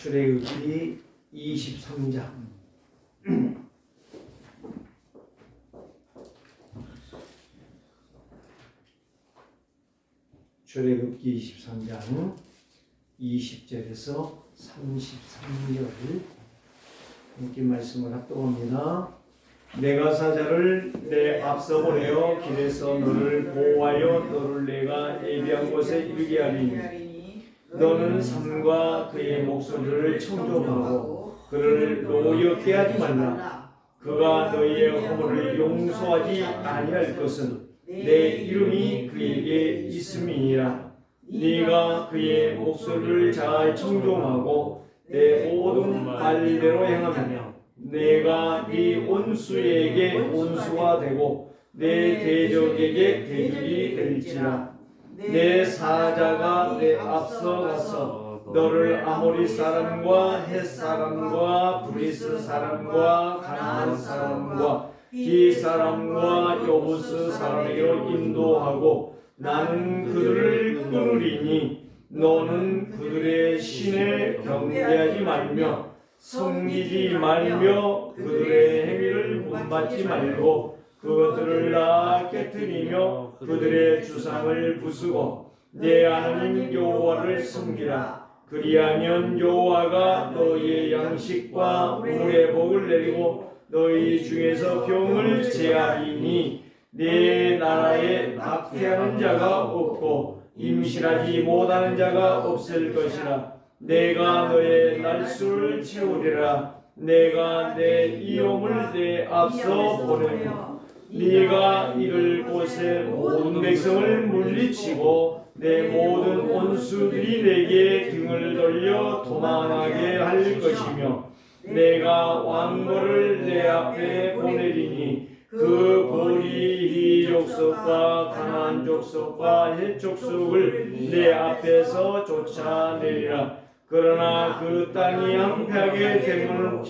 출애굽기 23장. 출애굽기 23장 20절에서 33절 함께 말씀을 합독합니다. 내가 사자를 내 앞서 보내어 길에서 너를 보호하여 너를 내가 예비한 곳에 이르게 하리니 너는 삶과 그의 목소리를 청종하고 그를 노엽게 하지 말라. 그가 너희의 허물을 용서하지 아니할 것은 내 이름이 그에게 있음이니라. 네가 그의 목소리를 잘 청종하고 내 모든 말대로 행하며 내가 네 온수에게 온수가 되고 내 대적에게 대적이 될지라. 내 사자가 내 앞서 가서 너를 아모리 사람과 헷 사람과 브리스 사람과 가나안 사람과 히 사람과 여부스 사람에게로 인도하고 나는 그들을 끊으리니 너는 그들의 신을 경배하지 말며 섬기지 말며 그들의 행위를 본받지 말고 그것들을 다 깨뜨리며 그들의 주상을 부수고 내 하나님 여호와를 섬기라. 그리하면 여호와가 너희의 양식과 물의 복을 내리고 너희 중에서 병을 제하리니 내 나라에 박해하는 자가 없고 임신하지 못하는 자가 없을 것이라. 내가 너의 날수를 채우리라. 내가 내 이용을 내 앞서 보내며 네가 이를 곳에 모든 백성을 물리치고 내 모든 원수들이 내게 등을 돌려 도망하게 할 것이며 내가 왕거를 내 앞에 보내리니 그 보리 히 족속과 가나안 족속과 헷 족속을 내 앞에서 쫓아내리라. 그러나 그 땅이 황폐하게 됨으로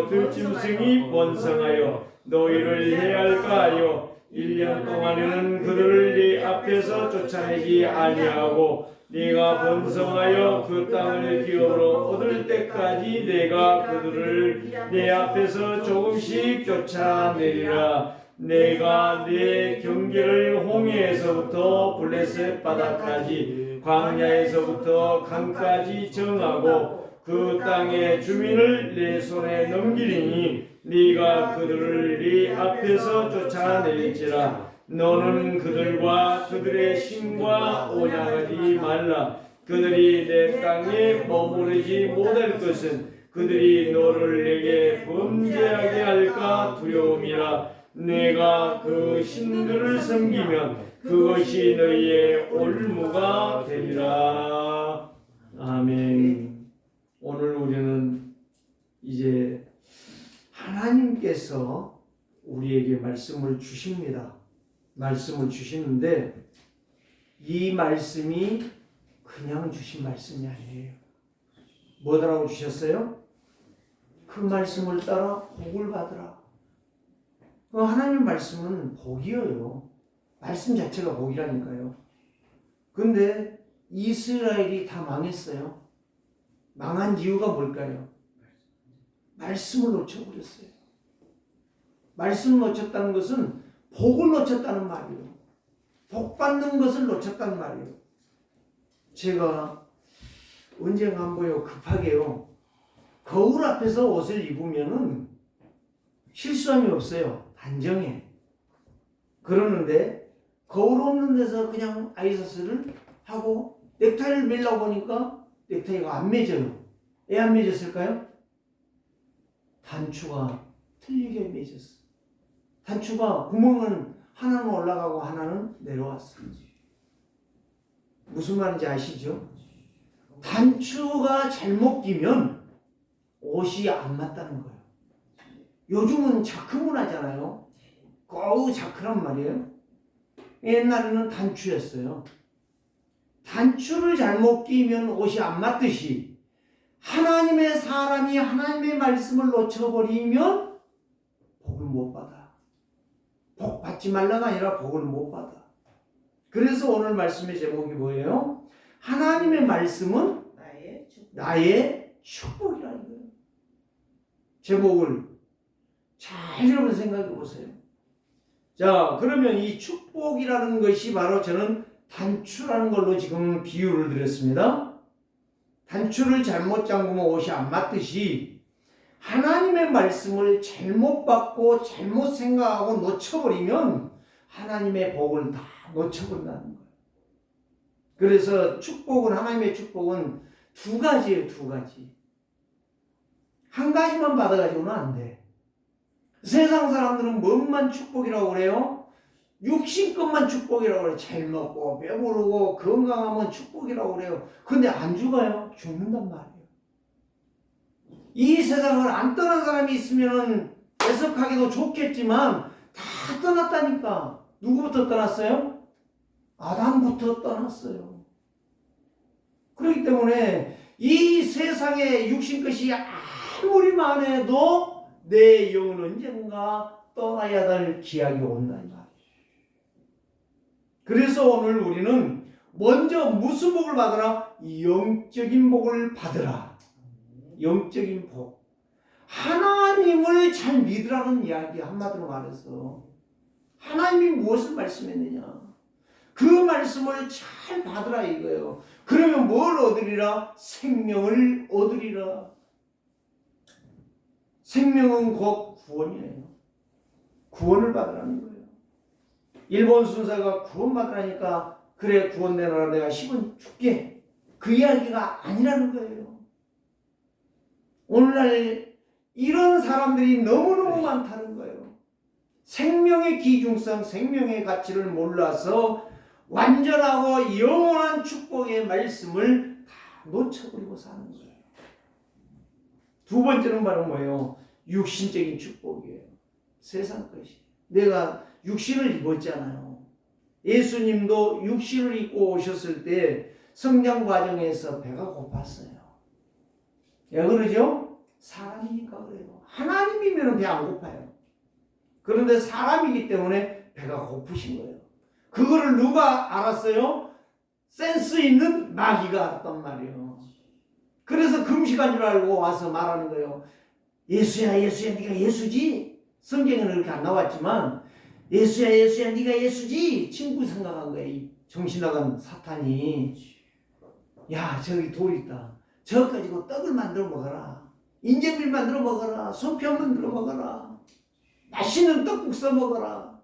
들짐승이 번성하여 너희를 해할까 하여 1년 동안에는 그들을 네 앞에서 쫓아내지 아니하고 네가 번성하여 그 땅을 기업으로 얻을 때까지 내가 그들을 네 앞에서 조금씩 쫓아내리라. 내가 내 경계를 홍해에서부터 블레셋 바다까지 광야에서부터 강까지 정하고 그 땅의 주민을 내 손에 넘기리니 네가 그들을 네 앞에서 쫓아낼지라. 너는 그들과 그들의 신과 언약하지 말라. 그들이 내 땅에 머무르지 못할 것은 그들이 너를 내게 범죄하게 할까 두려움이라. 내가 그 신들을 섬기면 그것이 너희의 올무가 되리라. 아멘. 오늘 우리는 이제 하나님께서 우리에게 말씀을 주십니다. 말씀을 주시는데 이 말씀이 그냥 주신 말씀이 아니에요. 뭐라고 주셨어요? 그 말씀을 따라 복을 받으라. 하나님 말씀은 복이에요. 말씀 자체가 복이라니까요. 근데 이스라엘이 다 망했어요. 망한 이유가 뭘까요? 말씀을 놓쳐버렸어요. 말씀을 놓쳤다는 것은 복을 놓쳤다는 말이에요. 복 받는 것을 놓쳤다는 말이에요. 제가 언젠가 한번 급하게요. 거울 앞에서 옷을 입으면은 실수함이 없어요. 단정해. 그러는데 거울 없는 데서 그냥 아이셔츠를 하고 넥타이를 매려고 보니까 넥타이가 안 매져요. 왜 안 매졌을까요? 단추가 틀리게 매졌어. 단추가 구멍은 하나는 올라가고 하나는 내려왔어. 무슨 말인지 아시죠? 단추가 잘못 끼면 옷이 안 맞다는 거예요. 요즘은 자크 문화잖아요. 거우 자크란 말이에요. 옛날에는 단추였어요. 단추를 잘못 끼면 옷이 안 맞듯이 하나님의 사람이 하나님의 말씀을 놓쳐버리면 복을 못 받아. 복 받지 말라가 아니라 복을 못 받아. 그래서 오늘 말씀의 제목이 뭐예요? 하나님의 말씀은 나의 축복이라는 거예요. 제목을 잘 여러분 생각해 보세요. 자, 그러면 이 축복이라는 것이 바로 저는 단추라는 걸로 지금 비유를 드렸습니다. 단추를 잘못 잠그면 옷이 안 맞듯이 하나님의 말씀을 잘못 받고 잘못 생각하고 놓쳐버리면 하나님의 복을 다 놓쳐버린다는 거예요. 그래서 축복은, 하나님의 축복은 두 가지예요. 두 가지. 한 가지만 받아가지고는 안 돼. 세상 사람들은 뭐만 축복이라고 그래요? 육신 것만 축복이라고 그래요. 잘 먹고 배부르고 건강하면 축복이라고 그래요. 근데 안 죽어요. 죽는단 말이에요. 이 세상을 안 떠난 사람이 있으면 애석하기도 좋겠지만 다 떠났다니까. 누구부터 떠났어요? 아담부터 떠났어요. 그렇기 때문에 이 세상에 육신 것이 아무리 많아도 내 영은 언젠가 떠나야 될 기약이 온다 이 말이에요. 그래서 오늘 우리는 먼저 무슨 복을 받으라? 영적인 복을 받으라. 영적인 복. 하나님을 잘 믿으라는 이야기. 한마디로 말해서 하나님이 무엇을 말씀했느냐, 그 말씀을 잘 받으라 이거예요. 그러면 뭘 얻으리라? 생명을 얻으리라. 생명은 곧 구원이에요. 구원을 받으라는 거예요. 일본 순사가 구원받으라니까 그래 구원되노라 내가 10원 줄게, 그 이야기가 아니라는 거예요. 오늘날 이런 사람들이 너무너무 많다는 거예요. 생명의 기중성, 생명의 가치를 몰라서 완전하고 영원한 축복의 말씀을 다 놓쳐버리고 사는 거예요. 두 번째는 바로 뭐예요? 육신적인 축복이에요. 세상 것이. 내가 육신을 입었잖아요. 예수님도 육신을 입고 오셨을 때 성장 과정에서 배가 고팠어요. 왜 그러죠? 사람이니까 그래요. 하나님이면 배 안 고파요. 그런데 사람이기 때문에 배가 고프신 거예요. 그거를 누가 알았어요? 센스 있는 마귀가 알았단 말이에요. 그래서 금식한 줄 알고 와서 말하는 거예요. 예수야, 예수야, 네가 예수지? 성경에는 그렇게 안 나왔지만 예수야, 예수야, 네가 예수지? 친구 생각한 거예요. 정신 나간 사탄이. 야, 저기 돌 있다. 저거 가지고 떡을 만들어 먹어라. 인절미를 만들어 먹어라. 소편 만들어 먹어라. 맛있는 떡국 써 먹어라.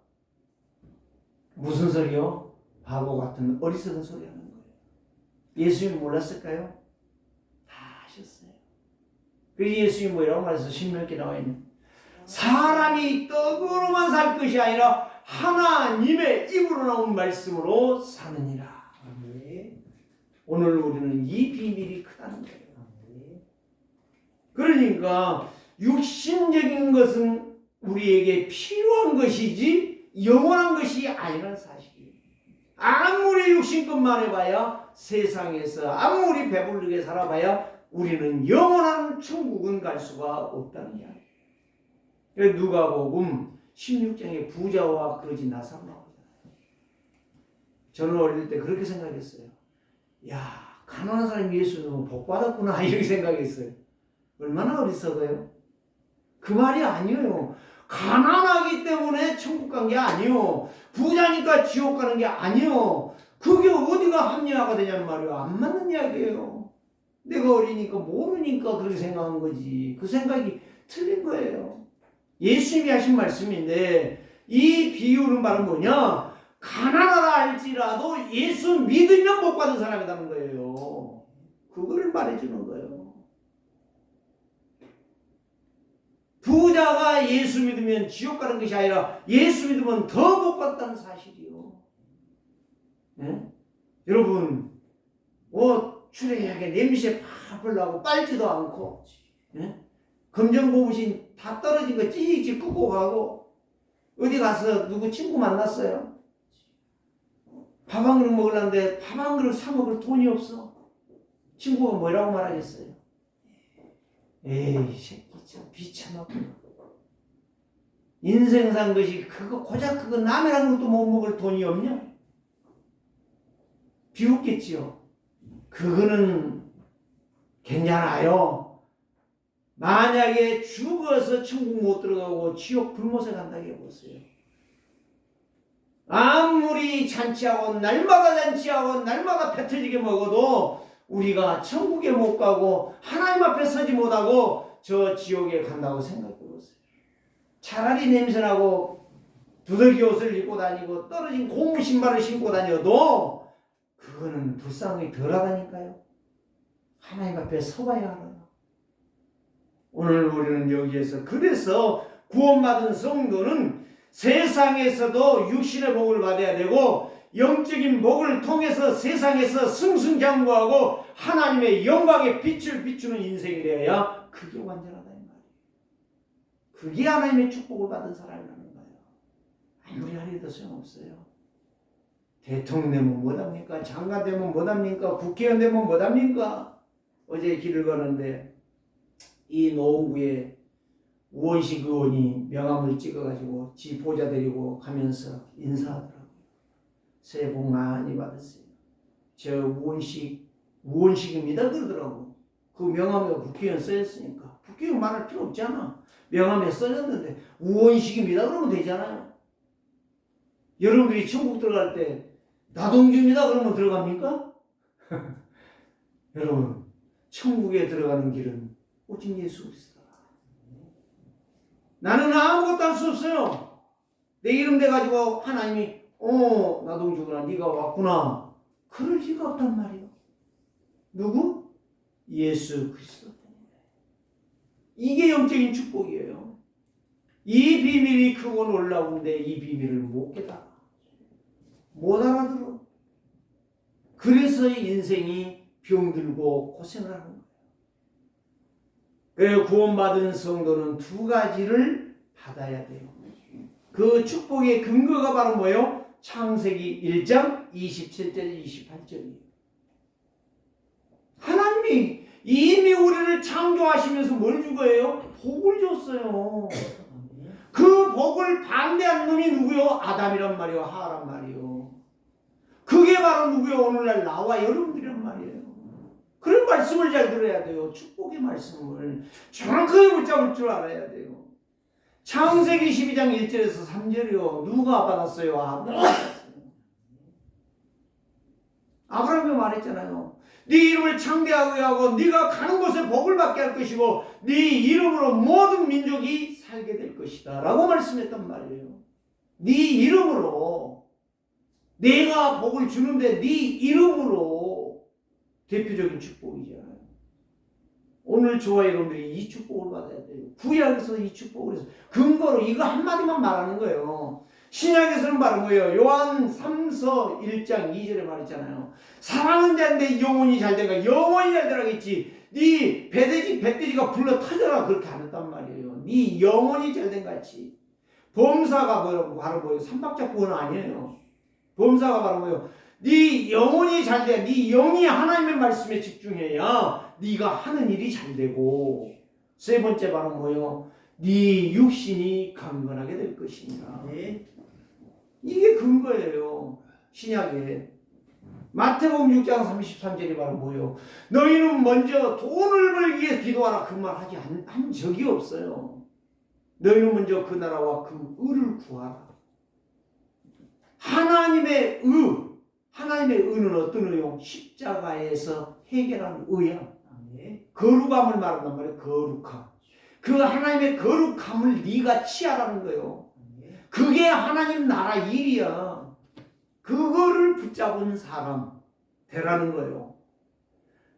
무슨 소리요? 바보 같은 어리석은 소리 하는 거예요. 예수님 몰랐을까요? 다 아셨어요. 그래서 예수님이 뭐라고 말해서 신명기 나와 있는, 사람이 떡으로만 살 것이 아니라 하나님의 입으로 나온 말씀으로 사느니라. 오늘 우리는 이 비밀이 크다는 거예요. 그러니까 육신적인 것은 우리에게 필요한 것이지 영원한 것이 아니라는 사실이에요. 아무리 육신것만 해봐야, 세상에서 아무리 배부르게 살아봐야 우리는 영원한 천국은 갈 수가 없다는 이야기예요. 그래서 누가복음 16장에 부자와 거지 나사로 나오잖아요. 저는 어릴 때 그렇게 생각했어요. 야, 가난한 사람이 예수 믿으면 복 받았구나 이렇게 생각했어요. 얼마나 어리석어요? 그 말이 아니에요. 가난하기 때문에 천국 간 게 아니요. 부자니까 지옥 가는 게 아니요. 그게 어디가 합리화가 되냐는 말이에요. 안 맞는 이야기예요. 내가 어리니까 모르니까 그렇게 생각한 거지. 그 생각이 틀린 거예요. 예수님이 하신 말씀인데 이 비유는 바로 뭐냐? 가난하다 할지라도 예수 믿으면 복 받은 사람이라는 거예요. 그걸 말해주는 거예요. 부자가 예수 믿으면 지옥 가는 것이 아니라 예수 믿으면 더 복 받았다는 사실이요. 네? 여러분, 옷 추레하게 냄새 팍 나고 빨지도 않고, 네? 검정고무신 다 떨어진 거 찌직 끄고 가고, 어디 가서 누구 친구 만났어요. 밥 한 그릇 먹으려는데 밥 한 그릇 사 먹을 돈이 없어. 친구가 뭐라고 말하겠어요? 에이, 새끼 참 비참하구나. 인생 산 것이 그거 고작 그거 남이라는 것도 못 먹을 돈이 없냐? 비웃겠지요. 그거는 괜찮아요. 만약에 죽어서 천국 못 들어가고 지옥 불못에 간다고 해보세요. 아무리 잔치하고 날마다 잔치하고 날마다 배 터지게 먹어도 우리가 천국에 못 가고 하나님 앞에 서지 못하고 저 지옥에 간다고 생각해 보세요. 차라리 냄새나고 두들기 옷을 입고 다니고 떨어진 고무 신발을 신고 다녀도 그거는 불쌍하게 덜하다니까요. 하나님 앞에 서봐야 알아요. 오늘 우리는 여기에서 그래서 구원받은 성도는 세상에서도 육신의 복을 받아야 되고 영적인 복을 통해서 세상에서 승승장구하고 하나님의 영광의 빛을 비추는 인생이 되어야 그게 완전하다 이 말이에요. 그게 하나님의 축복을 받은 사람이라는 거예요. 아무리 하려도 소용없어요. 대통령 되면 뭐합니까? 장관 되면 뭐합니까? 국회의원 되면 뭐합니까? 어제 길을 가는데 이 노원구에 우원식 의원이 명함을 찍어가지고 지 보좌 데리고 가면서 인사하더라고요. 새해 복 많이 받으세요. 저 우원식입니다 그러더라고. 그 명함에 국회의원 써있으니까 국회의원 말할 필요 없잖아. 명함에 써졌는데 우원식입니다 그러면 되잖아요. 여러분들이 천국 들어갈 때 나동주입니다 그러면 들어갑니까? 여러분 천국에 들어가는 길은 오직 예수 그리스도다. 나는 아무것도 할 수 없어요. 내 이름 대가지고 하나님이 나동주구나 네가 왔구나 그럴 리가 없단 말이에요. 누구? 예수 그리스도 때문에. 이게 영적인 축복이에요. 이 비밀이 크고 놀라운데 이 비밀을 못 깨달아. 못 알아들어. 그래서 인생이 병들고 고생을 하는 거예요. 그래서 구원받은 성도는 두 가지를 받아야 돼요. 그 축복의 근거가 바로 뭐예요? 창세기 1장 27절 28절이에요. 하나님이 이미 우리를 창조하시면서 뭘 주고요? 복을 줬어요. 그 복을 반대한 놈이 누구요? 아담이란 말이요, 하와란 말이요. 그게 바로 누구요? 오늘날 나와 여러분들이란 말이에요. 그런 말씀을 잘 들어야 돼요. 축복의 말씀을 정확하게 붙잡을 줄 알아야 돼요. 창세기 12장 1절에서 3절이요. 누가 받았어요? 아브라함이 받았어요. 아브라함이 말했잖아요. 네 이름을 창대하게 하고 네가 가는 곳에 복을 받게 할 것이고 네 이름으로 모든 민족이 살게 될 것이다 라고 말씀했단 말이에요. 네 이름으로 내가 복을 주는데 네 이름으로 대표적인 축복이잖아요. 오늘 저와 여러분들이 이 축복을 받아야 돼요. 구약에서 이 축복을 해서 근거로 이거 한마디만 말하는 거예요. 신약에서는 말한 거예요. 요한 3서 1장 2절에 말했잖아요. 사랑은 자인데 영혼이 잘 되가 영혼이 잘 되라겠지. 네 배돼지가 불러 터져라 그렇게 안 했단 말이에요. 네 영혼이 잘 된 같이. 범사가 바로 뭐예요? 삼박자구는 아니에요. 범사가 바로 뭐예요? 네 영혼이 잘 돼. 네 영이 하나님의 말씀에 집중해야 네가 하는 일이 잘 되고. 세 번째 바로 뭐예요? 네 육신이 강건하게 될 것이니라. 네. 이게 근거예요. 신약에. 마태복음 6장 33절이 바로 뭐예요? 너희는 먼저 돈을 벌기 위해 기도하라 그 말 하지 한 적이 없어요. 너희는 먼저 그 나라와 그 의를 구하라. 하나님의 의는 어떤 의요? 십자가에서 해결한 의야. 거룩함을 말한단 말이에요. 거룩함. 그 하나님의 거룩함을 네가 취하라는 거예요. 그게 하나님 나라 일이야. 그거를 붙잡은 사람 되라는 거예요.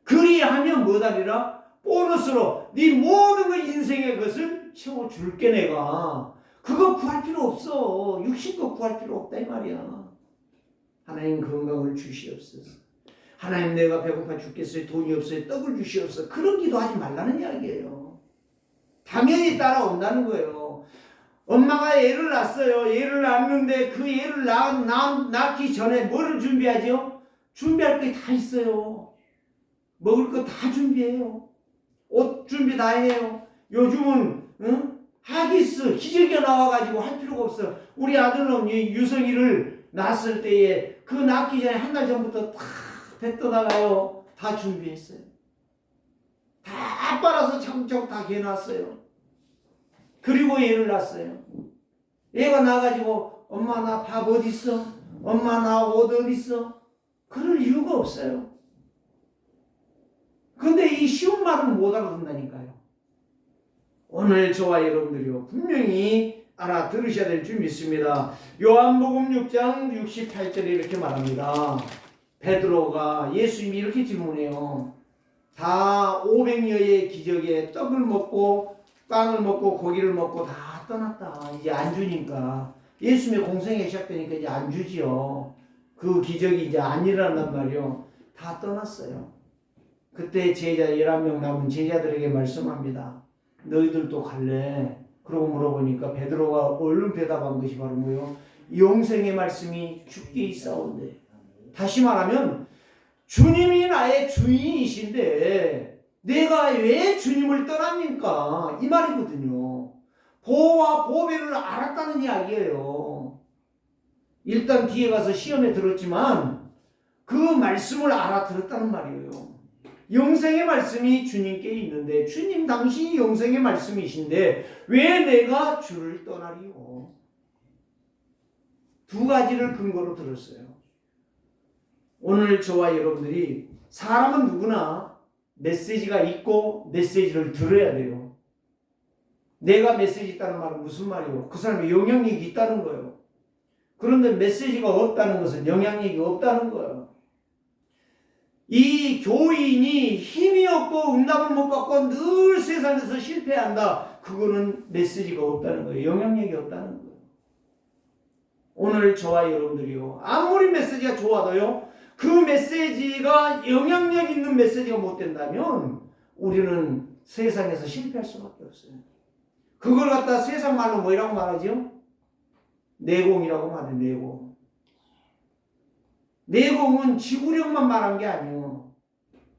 그리하면 뭐다리라? 보너스로 네 모든 그 인생의 것을 채워줄게 내가. 그거 구할 필요 없어. 육신 거 구할 필요 없다 이 말이야. 하나님 건강을 주시옵소서. 하나님 내가 배고파 죽겠어요. 돈이 없어요. 떡을 주시옵소서. 그런 기도하지 말라는 이야기예요. 당연히 따라온다는 거예요. 엄마가 애를 낳았어요. 애를 낳았는데 그 애를 낳기 전에 뭐를 준비하죠? 준비할 게 다 있어요. 먹을 거 다 준비해요. 옷 준비 다 해요. 요즘은 하기스 기저귀가 나와가지고 할 필요가 없어요. 우리 아들은 유성이를 낳았을 때에 그 낳기 전에 한 달 전부터 다 배 떠나가요. 다 준비했어요. 차곡차곡 다 개놨어요. 그리고 얘를 낳았어요. 얘가 나가지고 엄마 나 밥 어디 있어? 엄마 나 옷 어디 있어? 그럴 이유가 없어요. 근데 이 쉬운 말은 못 알아듣는다니까요. 오늘 저와 여러분들이요 분명히 알아들으셔야 될 줄 믿습니다. 요한복음 6장 68절에 이렇게 말합니다. 베드로가 예수님이 이렇게 질문해요. 다 500여의 기적에 떡을 먹고 빵을 먹고 고기를 먹고 다 떠났다. 이제 안 주니까 예수님의 공생이 시작되니까 이제 안 주지요. 그 기적이 이제 안 일어난단 말이요. 다 떠났어요. 그때 제자 11명 남은 제자들에게 말씀합니다. 너희들도 갈래? 그러고 물어보니까 베드로가 얼른 대답한 것이 바로 뭐요? 영생의 말씀이 죽게 있사온데. 다시 말하면 주님이 나의 주인이신데 내가 왜 주님을 떠납니까? 이 말이거든요. 보호와 보배를 알았다는 이야기예요. 일단 뒤에 가서 시험에 들었지만 그 말씀을 알아들었다는 말이에요. 영생의 말씀이 주님께 있는데 주님 당신이 영생의 말씀이신데 왜 내가 주를 떠나리요? 두 가지를 근거로 들었어요. 오늘 저와 여러분들이 사람은 누구나 메시지가 있고 메시지를 들어야 돼요. 내가 메시지 있다는 말은 무슨 말이에요? 그 사람이 영향력이 있다는 거예요. 그런데 메시지가 없다는 것은 영향력이 없다는 거예요. 이 교인이 힘이 없고 응답을 못 받고 늘 세상에서 실패한다. 그거는 메시지가 없다는 거예요. 영향력이 없다는 거예요. 오늘 저와 여러분들이요. 아무리 메시지가 좋아도요. 그 메시지가 영향력 있는 메시지가 못 된다면 우리는 세상에서 실패할 수밖에 없어요. 그걸 갖다 세상 말로 뭐라고 말하죠? 내공이라고 말해요. 내공. 내공은 지구력만 말한 게 아니에요.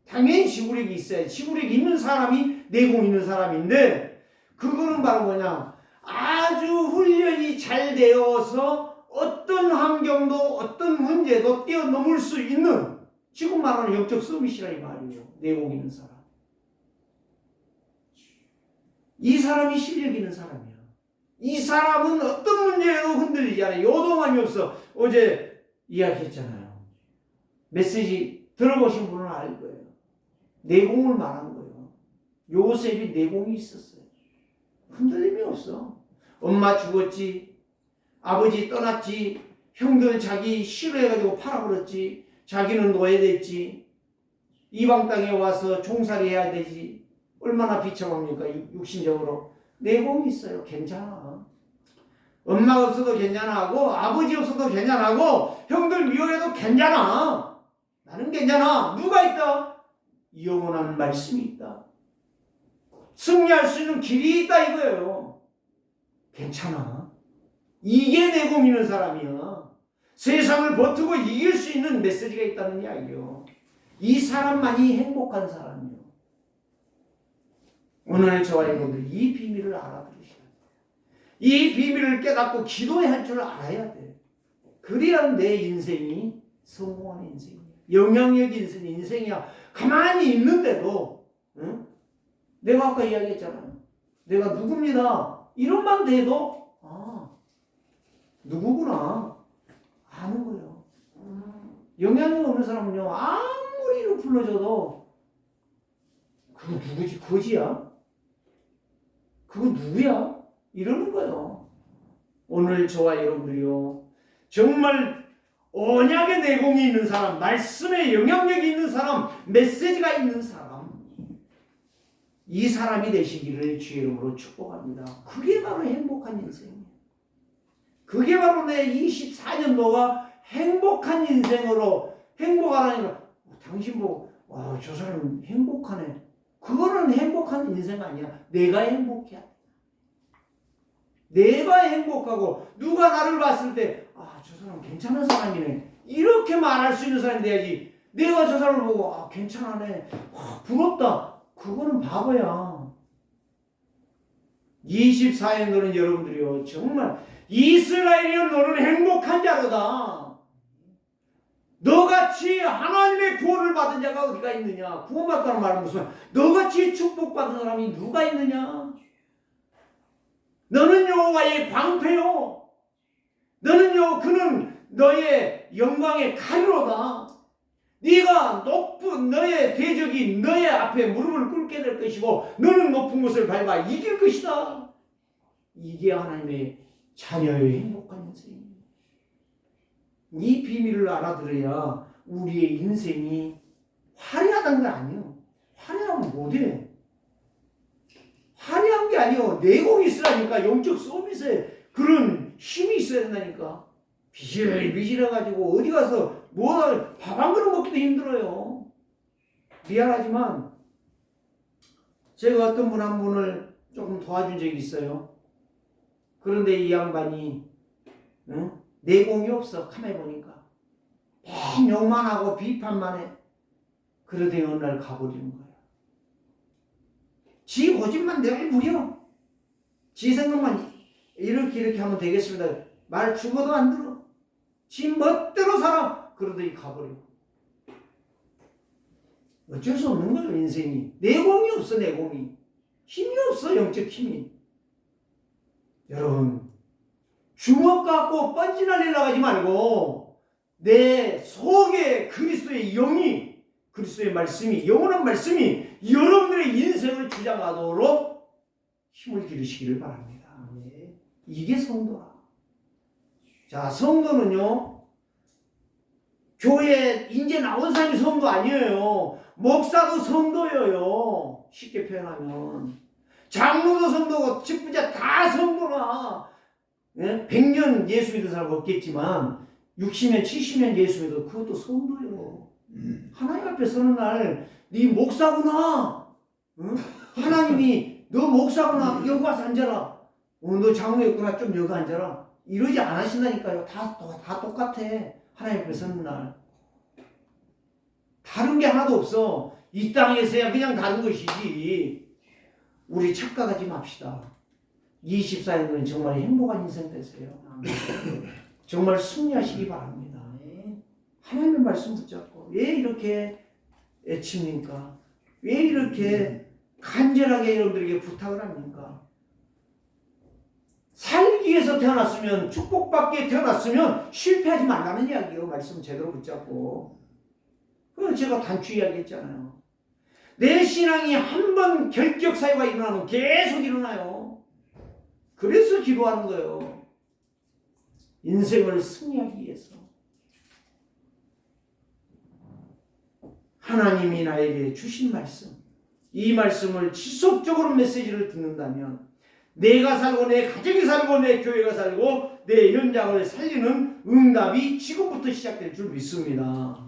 당연히 지구력이 있어요. 지구력이 있는 사람이 내공 있는 사람인데 그거는 바로 뭐냐? 아주 훈련이 잘 되어서 어떤 환경도 어떤 문제도 뛰어넘을 수 있는 지금 말하는 영적 서밋이라 이 말이에요. 내공 있는 사람. 이 사람이 실력 있는 사람이야. 이 사람은 어떤 문제에도 흔들리지 않아요. 요동함이 없어. 어제 이야기했잖아요. 메시지 들어보신 분은 알 거예요. 내공을 말한 거예요. 요셉이 내공이 있었어요. 흔들림이 없어. 엄마 죽었지. 아버지 떠났지. 형들 자기 싫어해가지고 팔아버렸지. 자기는 노예됐지. 이방 땅에 와서 종살이 해야 되지. 얼마나 비참합니까? 육신적으로. 내공이 있어요. 괜찮아. 엄마 없어도 괜찮아하고 아버지 없어도 괜찮아하고 형들 미워해도 괜찮아. 나는 괜찮아. 누가 있다? 영원한 말씀이 있다. 승리할 수 있는 길이 있다 이거예요. 괜찮아. 이게 내공 있는 사람이야. 세상을 버티고 이길 수 있는 메시지가 있다는 이야기요. 이 사람만이 행복한 사람이요. 오늘 저와 여러분들 이 비밀을 알아들으셔야 돼요. 이 비밀을 깨닫고 기도해야 할 줄 알아야 돼. 그래야 내 인생이 성공한 인생이야. 영향력 있는 인생이야. 가만히 있는데도 응? 내가 아까 이야기했잖아요. 내가 누굽니다. 이런만 돼도 누구구나 아는 거예요. 영향력 없는 사람은요. 아무리 이름 불러줘도 그거 누구지? 거지야? 그거 누구야? 이러는 거예요. 오늘 저와 여러분들이요. 정말 언약의 내공이 있는 사람, 말씀의 영향력이 있는 사람, 메시지가 있는 사람, 이 사람이 되시기를 주의 이름으로 축복합니다. 그게 바로 행복한 인생이에요. 그게 바로 내 24년도가 행복한 인생으로 행복하라니까 당신 보고 와, 저 사람 행복하네. 그거는 행복한 인생 아니야. 내가 행복해. 내가 행복하고 누가 나를 봤을 때 저 사람 괜찮은 사람이네. 이렇게 말할 수 있는 사람이 돼야지. 내가 저 사람을 보고 괜찮아네. 부럽다. 그거는 바보야. 24년도는 여러분들이요. 정말 이스라엘이여 너는 행복한 자로다. 너같이 하나님의 구원을 받은 자가 어디가 있느냐? 구원받다는 말은 무슨 너같이 축복받은 사람이 누가 있느냐? 너는 여호와의 방패요. 너는요 그는 너의 영광의 가리로다. 네가 높은 너의 대적이 너의 앞에 무릎을 꿇게 될 것이고 너는 높은 곳을 밟아 이길 것이다. 이게 하나님의 자녀의 행복한 인생입니다. 이 비밀을 알아들어야 우리의 인생이 화려하다는 게 아니에요. 화려하면 못해. 화려한 게 아니에요. 내공이 있으라니까. 영적 서비스에 그런 힘이 있어야 된다니까. 비실비실해가지고 어디 가서 밥 한 그릇 먹기도 힘들어요. 미안하지만 제가 어떤 분 한 분을 조금 도와준 적이 있어요. 그런데 이 양반이 내공이 없어. 카메라 보니까 맨 욕만 하고 비판만 해. 그러더니 어느 날 가버리는 거야. 지 고집만 늘 부려. 지 생각만 이렇게 하면 되겠습니다. 말 죽어도 안 들어. 지 멋대로 살아. 그러더니 가버려. 어쩔 수 없는 거예요. 인생이. 내공이 없어. 내공이. 힘이 없어. 영적 힘이. 여러분 주먹 갖고 뻔지 날리려고 하지 말고 내 속에 그리스도의 영이 그리스도의 말씀이 영원한 말씀이 여러분들의 인생을 주장하도록 힘을 기르시기를 바랍니다. 이게 성도라. 자, 성도는요 교회 이제 나온 사람이 성도 아니에요. 목사도 성도예요. 쉽게 표현하면 장로도 성도고 직분자 다 성도라. 100년 예수 믿은 사람 없겠지만 60년 70년 예수 믿어도 그것도 성도예요. 하나님 앞에 서는 날 네 목사구나. 하나님이 너 목사구나. 여기 와서 앉아라. 너 장로였구나. 좀 여기 앉아라. 이러지 않으신다니까요. 다 똑같아. 하나님 앞에 서는 날. 다른 게 하나도 없어. 이 땅에서야 그냥 다른 것이지. 우리 착각하지 맙시다. 24년은 정말 행복한 인생 되세요. 정말 승리하시기 바랍니다. 하나님의 말씀 붙잡고 왜 이렇게 애칩니까? 왜 이렇게 간절하게 여러분들에게 부탁을 합니까? 살기 위해서 태어났으면 축복받기에 태어났으면 실패하지 말라는 이야기예요. 말씀 제대로 붙잡고. 그건 제가 단추 이야기했잖아요. 내 신앙이 한 번 결격 사유가 일어나면 계속 일어나요. 그래서 기도하는 거예요. 인생을 승리하기 위해서. 하나님이 나에게 주신 말씀, 이 말씀을 지속적으로 메시지를 듣는다면 내가 살고 내 가족이 살고 내 교회가 살고 내 현장을 살리는 응답이 지금부터 시작될 줄 믿습니다.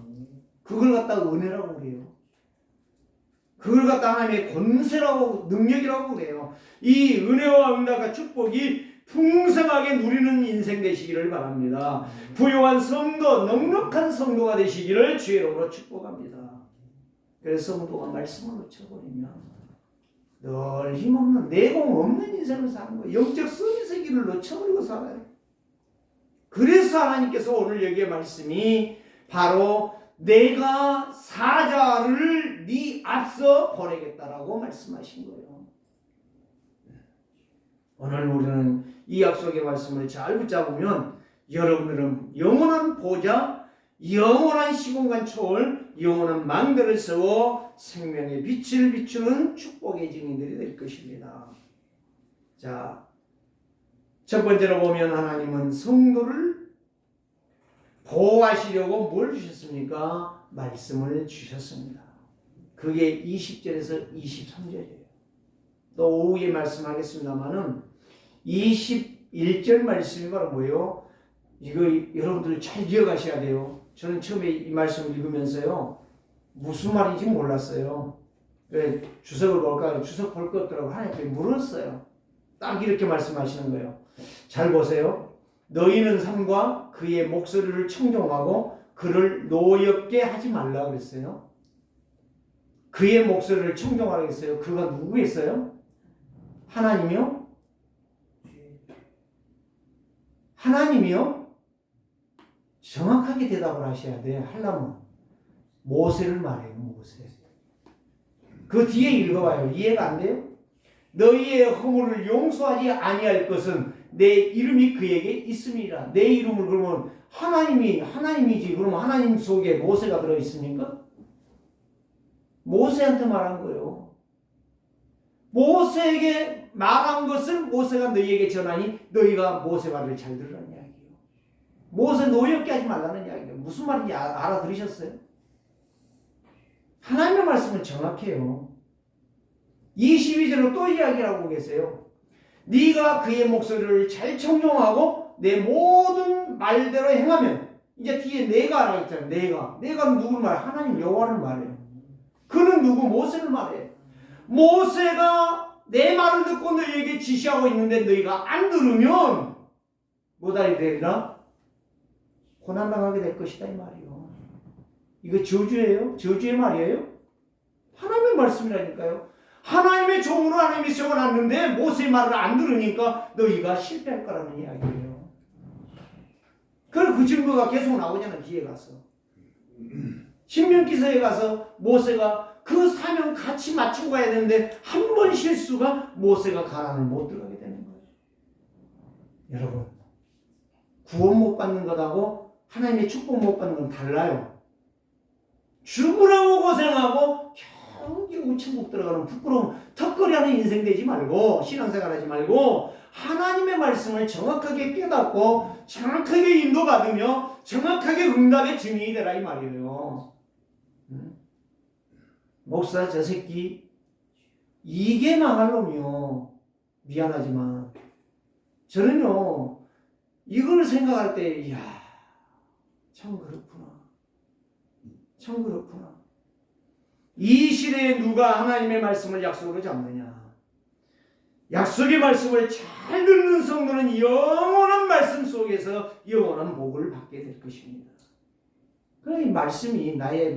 그걸 갖다가 은혜라고 그래요. 그걸 갖다 하나님의 권세라고 능력이라고 그래요. 이 은혜와 응답과 축복이 풍성하게 누리는 인생 되시기를 바랍니다. 부요한 성도, 넉넉한 성도가 되시기를 주의 이름으로 축복합니다. 그래서 성도가 말씀을 놓쳐버리면 늘 힘없는 내공 없는 인생을 사는 거예요. 영적 서비스의 길을 놓쳐버리고 살아요. 그래서 하나님께서 오늘 여기에 말씀이 바로 내가 사자를 네 앞서 보내겠다라고 말씀하신 거예요. 오늘 우리는 이 약속의 말씀을 잘 붙잡으면 여러분들은 영원한 보좌, 영원한 시공간 초월, 영원한 망대를 세워 생명의 빛을 비추는 축복의 증인들이 될 것입니다. 자, 첫 번째로 보면 하나님은 성도를 보호하시려고 뭘 주셨습니까? 말씀을 주셨습니다. 그게 20절에서 23절이에요. 또 오후에 말씀하겠습니다만은 21절 말씀이 바로 뭐예요? 이거 여러분들 잘 기억하셔야 돼요. 저는 처음에 이 말씀을 읽으면서요 무슨 말인지 몰랐어요. 주석을 볼까요? 주석 볼 것 같더라고 하나님께 물었어요. 딱 이렇게 말씀하시는 거예요. 잘 보세요. 너희는 삼가 그의 목소리를 청종하고 그를 노엽게 하지 말라 그랬어요. 그의 목소리를 청종하라 했어요. 그가 누구였어요? 하나님이요? 하나님이요? 정확하게 대답을 하셔야 돼. 하려면 모세를 말해요. 모세. 그 뒤에 읽어봐요. 이해가 안 돼요? 너희의 허물을 용서하지 아니할 것은 내 이름이 그에게 있음이라. 내 이름을 그러면 하나님이지. 그러면 하나님 속에 모세가 들어있습니까? 모세한테 말한 거예요. 모세에게 말한 것을 모세가 너희에게 전하니 너희가 모세 말을 잘 들으라는 이야기예요. 모세 노엽게 하지 말라는 이야기예요. 무슨 말인지 알아들으셨어요? 하나님의 말씀은 정확해요. 22절로 또 이야기를 하고 계세요. 네가 그의 목소리를 잘 청종하고 내 모든 말대로 행하면, 이제 뒤에 내가라고 했잖아요. 내가 누구를 말해? 하나님 여호와를 말해요. 그는 누구? 모세를 말해. 모세가 내 말을 듣고 너희에게 지시하고 있는데 너희가 안 들으면 뭐다 되리라? 고난당하게 될 것이다 이 말이요. 이거 저주예요? 저주의 말이에요? 하나님의 말씀이라니까요. 하나님의 종으로 하나님이 세워놨는데 모세의 말을 안 들으니까 너희가 실패할 거라는 이야기예요. 그리고 그 증거가 계속 나오잖아요. 뒤에 가서 신명기서에 가서 모세가 그 사명 같이 맞추고 가야 되는데 한 번 실수가 모세가 가나안을 못 들어가게 되는 거예요. 여러분, 구원 못 받는 것하고 하나님의 축복 못 받는 건 달라요. 죽으라고 고생하고 겨우겨우 우천국 들어가는 부끄러움 턱걸이하는 인생 되지 말고, 신앙생활 하지 말고 하나님의 말씀을 정확하게 깨닫고 정확하게 인도받으며 정확하게 응답의 증인이 되라 이 말이에요. 목사 저 새끼 이게 망할 놈이요. 미안하지만 저는요 이걸 생각할 때 이야 참 그렇구나. 참 그렇구나. 이 시대에 누가 하나님의 말씀을 약속으로 잡느냐. 약속의 말씀을 잘 듣는 성도는 영원한 말씀 속에서 영원한 복을 받게 될 것입니다. 그러니 말씀이 나의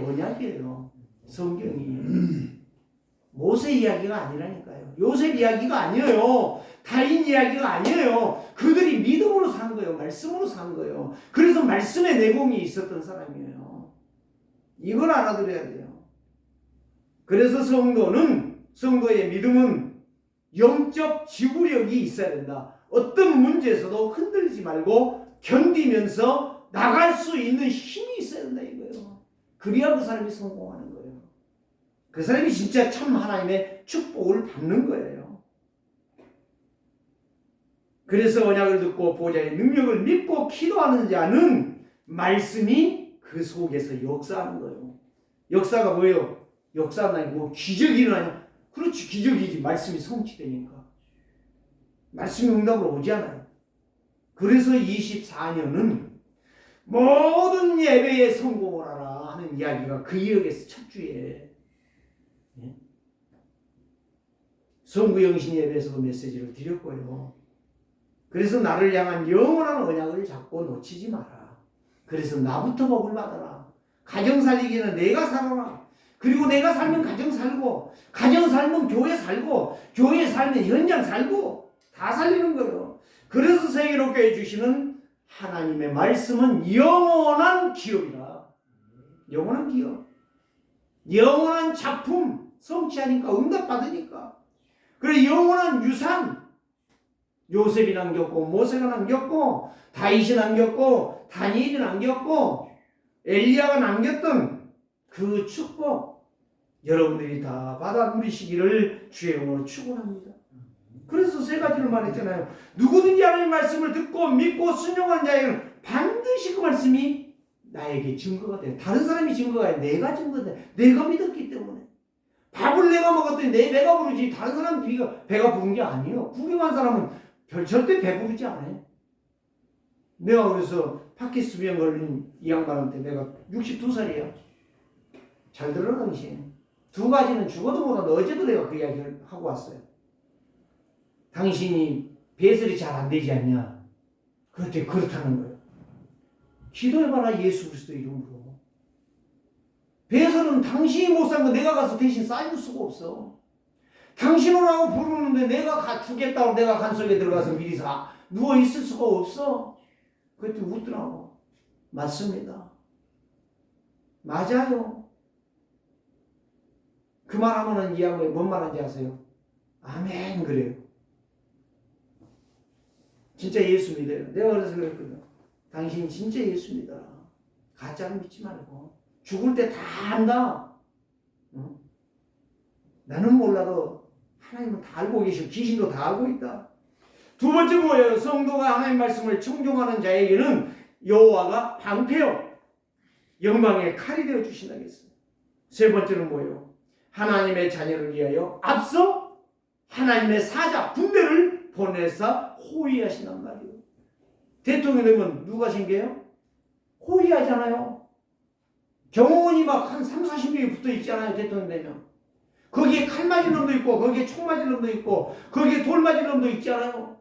언약이에요. 성경이. 모세 이야기가 아니라니까요. 요셉 이야기가 아니에요. 다인 이야기가 아니에요. 그들이 믿음으로 산 거예요. 말씀으로 산 거예요. 그래서 말씀의 내공이 있었던 사람이에요. 이걸 알아들어야 돼요. 그래서 성도의 믿음은 영적 지구력이 있어야 된다. 어떤 문제에서도 흔들리지 말고 견디면서 나갈 수 있는 힘이 있어야 된다 이거예요. 그래야 그 사람이 성공하는 거예요. 그 사람이 진짜 참 하나님의 축복을 받는 거예요. 그래서 언약을 듣고 보좌의 능력을 믿고 기도하는 자는 말씀이 그 속에서 역사하는 거예요. 역사가 뭐예요? 역사는 아니고 기적이 일어나냐? 그렇지, 기적이지. 말씀이 성취되니까. 말씀이 응답으로 오지 않아요. 그래서 24년은 모든 예배에 성공을 하라 하는 이야기가 그 이역에서 첫 주에 성구영신 예배에서도 메시지를 드렸고요. 그래서 나를 향한 영원한 언약을 잡고 놓치지 마라. 그래서 나부터 복을 받아라. 가정 살리기는 내가 살아라. 그리고 내가 살면 가정 살고, 가정 살면 교회 살고, 교회 살면 현장 살고, 다 살리는 거예요. 그래서 세계롭게 해주시는 하나님의 말씀은 영원한 기업이라. 영원한 기업. 영원한 작품. 성취하니까, 응답받으니까. 그래, 영원한 유산. 요셉이 남겼고, 모세가 남겼고, 다윗이 남겼고, 다니엘이 남겼고, 엘리야가 남겼던 그 축복. 여러분들이 다 받아 누리시기를 주의 이름으로 축원합니다. 그래서 세 가지를 말했잖아요. 누구든지 하나님의 말씀을 듣고 믿고 순종하는 자에게는 반드시 그 말씀이 나에게 증거가 돼. 다른 사람이 증거가 아니라 내가 증거돼. 내가 믿었기 때문에. 밥을 내가 먹었더니 내 배가 부르지 다른 사람 배가 부른 게 아니에요. 구경한 사람은 절대 배부르지 않아요. 내가 그래서 파킨슨병 걸린 이 양반한테 내가 62살이에요. 잘 들어라 당신. 두 가지는 죽어도 못한다. 어제도 내가 그 이야기를 하고 왔어요. 당신이 배설이 잘 안 되지 않냐? 그때 그렇다는 거예요. 기도해봐라 예수 그리스도 이름으로. 배설은 당신이 못 산 거 내가 가서 대신 쌓여줄 수가 없어. 당신 오라고 부르는데 내가 주겠다고 내가 간 속에 들어가서 미리 누워 있을 수가 없어. 그때 웃더라고. 맞습니다. 맞아요. 그 말하면은 이하고 뭔 말인지 아세요? 아멘 그래요. 진짜 예수 믿어요. 내가 그래서 그랬거든. 당신 진짜 예수 믿어라. 가짜는 믿지 말고. 죽을 때 다 안다. 응? 나는 몰라도 하나님은 다 알고 계시고 귀신도 다 알고 있다. 두 번째 뭐예요? 성도가 하나님 말씀을 청종하는 자에게는 여호와가 방패요 영광의 칼이 되어 주신다 했어요. 세 번째는 뭐예요? 하나님의 자녀를 위하여 앞서 하나님의 사자 군대를 보내사 호위하신단 말이에요. 대통령 되면 누가 생겨요? 호위하잖아요. 경호원이 막 한 3, 40명이 붙어 있잖아요. 대통령 되면. 거기에 칼 맞을 놈도 있고 거기에 총 맞을 놈도 있고 거기에 돌 맞을 놈도 있잖아요.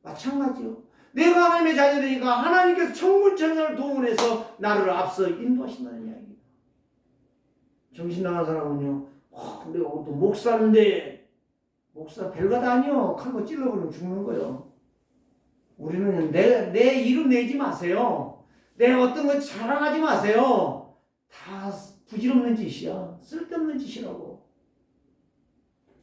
마찬가지요. 내가 하나님의 자녀되니까 하나님께서 천군천사를 동원해서 나를 앞서 인도하신다는 이야기입니다. 정신 나간 사람은요. 내가 또 목사인데 목사 별거 다 아니요. 칼로 찔러버리면 죽는 거예요. 우리는 내 이름 내지 마세요. 내가 어떤 거 자랑하지 마세요. 다 부질없는 짓이야. 쓸데없는 짓이라고.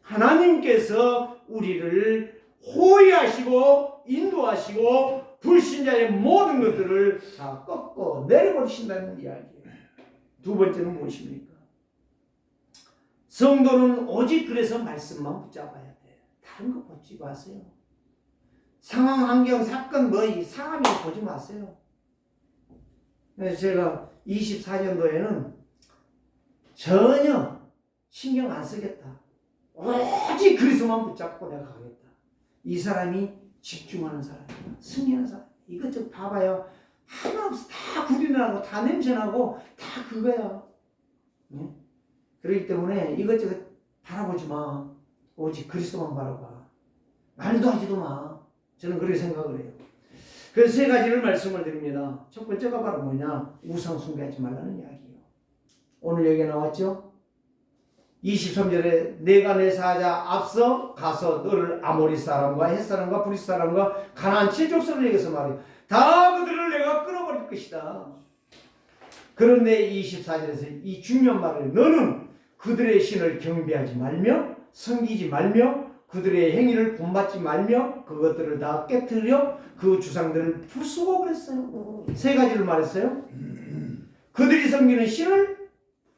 하나님께서 우리를 호위하시고 인도하시고 불신자의 모든 것들을 다 꺾어 내려버리신다는 이야기예요. 두 번째는 무엇입니까? 성도는 오직 그래서 말씀만 붙잡아야 돼. 다른 거 보지 마세요. 상황, 환경, 사건 이 사람이 보지 마세요. 그래서 제가 24년도에는 전혀 신경 안 쓰겠다. 오직 그리스도만 붙잡고 내가 가겠다. 이 사람이 집중하는 사람이야. 승리하는 사람. 이것저것 봐봐요. 하나 없어. 다 구리나고 다 냄새나고 다 그거야. 네? 그렇기 때문에 이것저것 바라보지 마. 오직 그리스도만 바라봐. 말도 하지도 마. 저는 그렇게 생각을 해요. 그래서 세 가지를 말씀을 드립니다. 첫 번째가 바로 뭐냐? 우상 숭배하지 말라는 이야기예요. 오늘 여기에 나왔죠? 23절에 내가 내 사자 앞서 가서 너를 아모리 사람과 헷 사람과 브리스 사람과 가나안 칠족속에게서 말해 다 그들을 내가 끊어버릴 것이다. 그런데 24절에서 이 중요한 말을 너는 그들의 신을 경배하지 말며 섬기지 말며 그들의 행위를 본받지 말며 그것들을 다 깨트려 그 주상들을 부수고 그랬어요. 세 가지를 말했어요. 그들이 섬기는 신을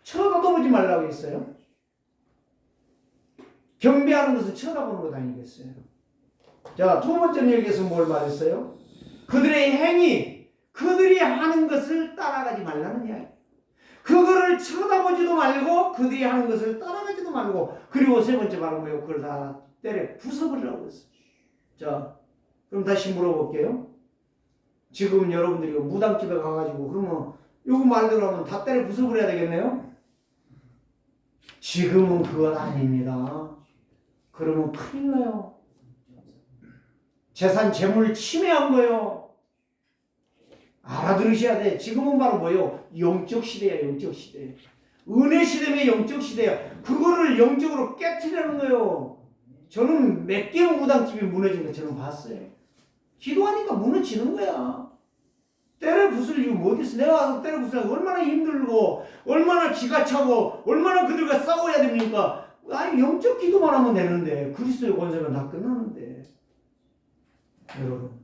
쳐다보지 말라고 했어요. 경배하는 것은 쳐다보는 것 아니겠어요? 자, 두 번째는 여기에서 뭘 말했어요? 그들의 행위, 그들이 하는 것을 따라가지 말라는 이야기. 그거를 쳐다보지도 말고 그들이 하는 것을 따라가지도 말고 그리고 세 번째 말은 뭐예요? 그걸 다 때려 부숴버리라고 했어요. 자, 그럼 다시 물어볼게요. 지금 여러분들이 무당집에 가가지고 그러면 요거 말대로 하면 다 때려 부숴버려야 되겠네요? 지금은 그건 아닙니다. 그러면 큰일 나요. 재산, 재물 침해한 거예요. 알아들으셔야 돼. 지금은 바로 뭐예요? 영적 시대야, 영적 시대. 은혜 시대면 영적 시대야. 그거를 영적으로 깨트리는 거예요. 저는 몇 개 무당집이 무너진 거 저는 봤어요. 기도하니까 무너지는 거야. 때려 부술 이유 뭐 어딨어? 내가 와서 때려 부수려고 얼마나 힘들고, 얼마나 기가 차고, 얼마나 그들과 싸워야 됩니까? 아니, 영적 기도만 하면 되는데, 그리스도의 권세면 다 끝나는데. 여러분,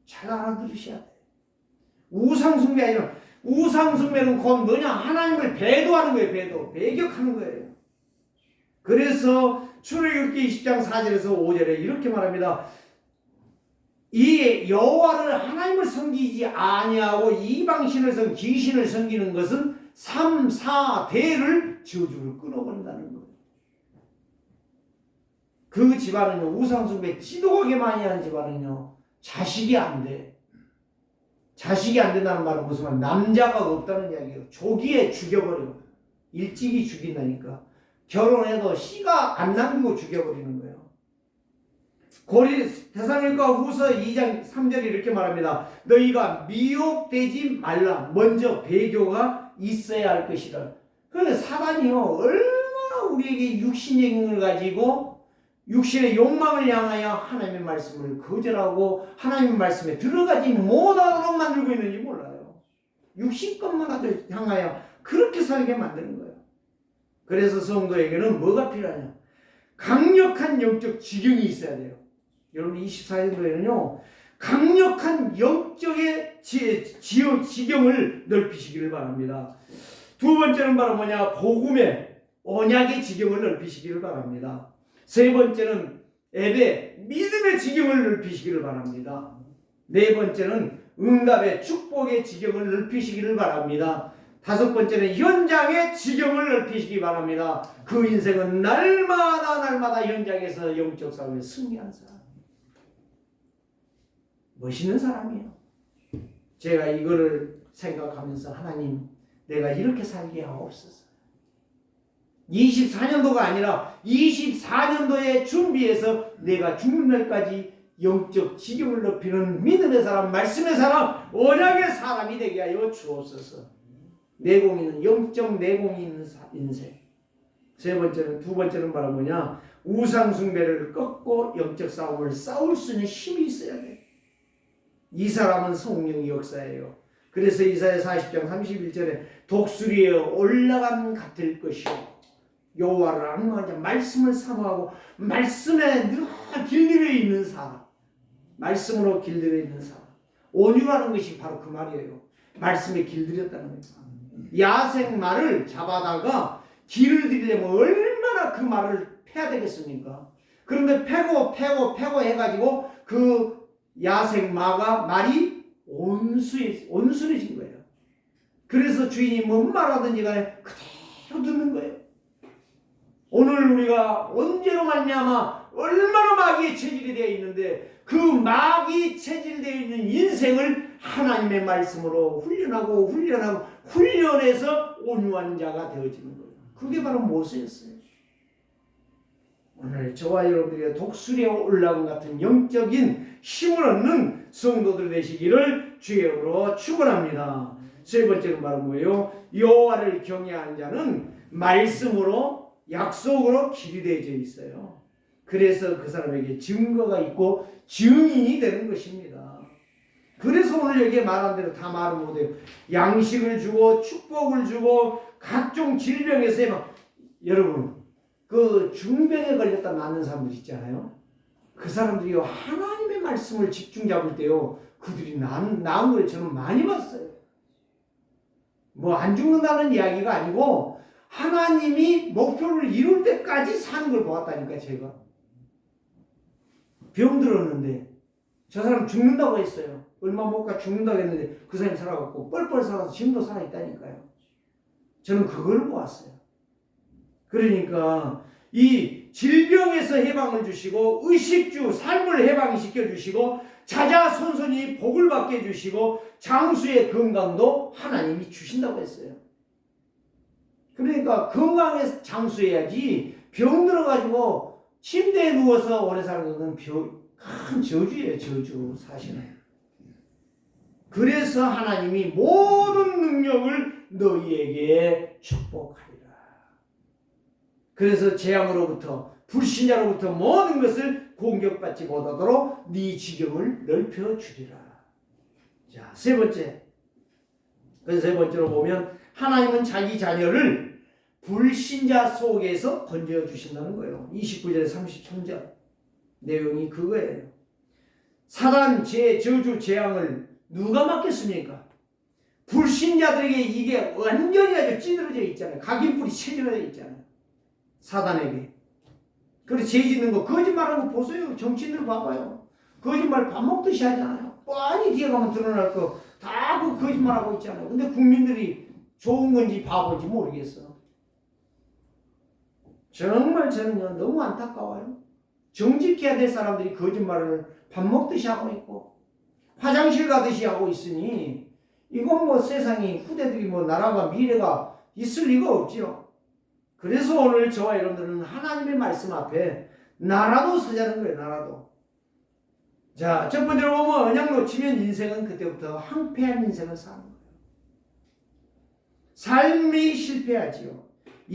잘 알아들으셔야 돼. 우상숭배 아니라, 우상숭배는 곧 뭐냐? 하나님을 배도하는 거예요, 배도. 배격하는 거예요. 그래서 출애굽기 20장 4절에서 5절에 이렇게 말합니다. 이 여호와를 하나님을 섬기지 아니하고 이방신을 귀신을 섬기는 것은 3, 4대를 저주를 끊어버린다는 거예요. 그 집안은요, 우상숭배 지독하게 많이 하는 집안은요, 자식이 안 돼. 자식이 안 된다는 말은 무슨 말? 남자가 없다는 이야기예요. 조기에 죽여버려. 일찍이 죽인다니까. 결혼해도 씨가 안 남기고 죽여버리는 거예요. 데살로니가 후서 2장 3절이 이렇게 말합니다. 너희가 미혹되지 말라. 먼저 배교가 있어야 할 것이라. 그런데 사단이요, 얼마나 우리에게 육신적인 걸 가지고 육신의 욕망을 향하여 하나님의 말씀을 거절하고 하나님의 말씀에 들어가지 못하도록 만들고 있는지 몰라요. 육신것만 아주 향하여 그렇게 살게 만드는 거예요. 그래서 성도에게는 뭐가 필요하냐? 강력한 영적 지경이 있어야 돼요. 여러분 24년도에는요. 강력한 영적의 지경을 넓히시기를 바랍니다. 두 번째는 바로 뭐냐? 복음의 언약의 지경을 넓히시기를 바랍니다. 세 번째는 앱의 믿음의 지경을 넓히시기를 바랍니다. 네 번째는 응답의 축복의 지경을 넓히시기를 바랍니다. 다섯 번째는 현장의 지경을 넓히시기 바랍니다. 그 인생은 날마다 현장에서 영적 싸움에 승리한 사람. 멋있는 사람이에요. 제가 이거를 생각하면서 하나님 내가 이렇게 살게 하옵소서. 24년도가 아니라 24년도에 준비해서 내가 죽는 날까지 영적 지경을 높이는 믿음의 사람, 말씀의 사람, 언약의 사람이 되게 하여 주옵소서. 내공이 영적 내공이 있는 인생. 두 번째는 바로 뭐냐? 우상 숭배를 꺾고 영적 싸움을 싸울 수 있는 힘이 있어야 돼. 이 사람은 성령의 역사예요. 그래서 이사야 40장 31절에 독수리에 올라간 같을 것이요 여호와를 악망하자 말씀을 사모하고 말씀에 늘 길들여 있는 사람, 말씀으로 길들여 있는 사람. 온유라는 것이 바로 그 말이에요. 말씀에 길들였다는 거예요. 야생 말을 잡아다가 길을 들이려면 얼마나 그 말을 패야 되겠습니까? 그런데 패고 해가지고 그 야생 말이 온순해진 거예요. 그래서 주인이 뭔 말하든지 간에 그대로 듣는 거예요. 오늘 우리가 언제로 말미암아 얼마나 마귀의 체질이 되어 있는데 그 마귀 체질되어 있는 인생을 하나님의 말씀으로 훈련해서 온유한 자가 되어지는 거예요. 그게 바로 모세였어요. 오늘 저와 여러분들이 독수리에 올라간 같은 영적인 힘을 얻는 성도들 되시기를 주의 이름으로 축원합니다. 세 번째는 바로 뭐예요? 여호와를 경외하는 자는 말씀으로 약속으로 길이 되어져 있어요. 그래서 그 사람에게 증거가 있고 증인이 되는 것입니다. 그래서 오늘 여기에 말한 대로 다 말을 못해요. 양식을 주고 축복을 주고 각종 질병에서 여러분 그 중병에 걸렸다 낫는 사람들 있잖아요. 그 사람들이요 하나님의 말씀을 집중 잡을 때요 그들이 나은 걸 저는 많이 봤어요. 뭐 안 죽는다는 이야기가 아니고 하나님이 목표를 이룰 때까지 사는 걸 보았다니까. 제가 병 들었는데 저 사람 죽는다고 했어요. 얼마 못 가 죽는다고 했는데 그 사람이 살아갖고 뻘뻘 살아서 지금도 살아있다니까요. 저는 그걸 보았어요. 그러니까 이 질병에서 해방을 주시고 의식주 삶을 해방시켜 주시고 자자손손이 복을 받게 해주시고 장수의 건강도 하나님이 주신다고 했어요. 그러니까 건강해서 장수해야지 병 들어가지고 침대에 누워서 오래 사는 것은 큰 저주예요. 저주 사실은. 그래서 하나님이 모든 능력을 너희에게 축복하리라. 그래서 재앙으로부터 불신자로부터 모든 것을 공격받지 못하도록 네 지경을 넓혀주리라. 자, 세 번째. 그래서 세 번째로 보면 하나님은 자기 자녀를 불신자 속에서 건져주신다는 거예요. 29절에 33절 내용이 그거예요. 사단, 저주, 재앙을 누가 맡겠습니까? 불신자들에게 이게 완전히 아주 찌들어져 있잖아요. 각인뿔이 채져져 있잖아요. 사단에게. 그래서 죄 짓는 거 거짓말하는 거 보세요. 정치인들 봐봐요. 거짓말 밥 먹듯이 하잖아요. 뻔히 뒤에 가면 드러날 거 다 그 거짓말하고 있잖아요. 근데 국민들이 좋은 건지 바보인지 모르겠어. 정말 저는요 너무 안타까워요. 정직해야 될 사람들이 거짓말을 밥 먹듯이 하고 있고 화장실 가듯이 하고 있으니 이건 뭐 세상이 후대들이 뭐 나라가 미래가 있을 리가 없지요. 그래서 오늘 저와 여러분들은 하나님의 말씀 앞에 나라도 서자는 거예요. 나라도. 자, 첫 번째로 보면 언약 놓치면 인생은 그때부터 황폐한 인생을 사는 거예요. 삶이 실패하지요.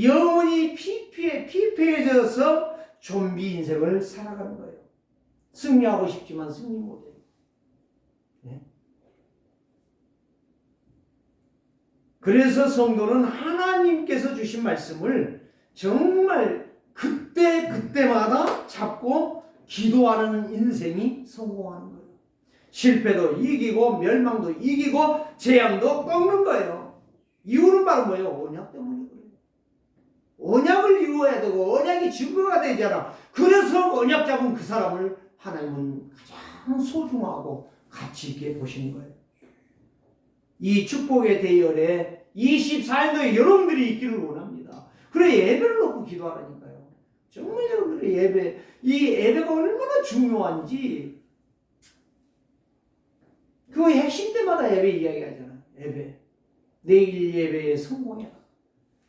영혼이 피폐해져서 좀비 인생을 살아가는 거예요. 승리하고 싶지만 승리 못해요. 네? 그래서 성도는 하나님께서 주신 말씀을 정말 그때마다 잡고 기도하는 인생이 성공하는 거예요. 실패도 이기고 멸망도 이기고 재앙도 꺾는 거예요. 이유는 바로 뭐예요? 언약 때문에 그래요. 언약을 이루어야 되고 언약이 증거가 되잖아. 그래서 언약 잡은 그 사람을 하나님은 가장 소중하고 가치 있게 보시는 거예요. 이 축복의 대열에 24년도에 여러분들이 있기를 원합니다. 그래 예배를 놓고 기도하라니까요. 정말 여러분들의 예배, 이 예배가 얼마나 중요한지 그 핵심 때마다 예배 이야기하잖아. 예배. 내일 예배에 성공해라.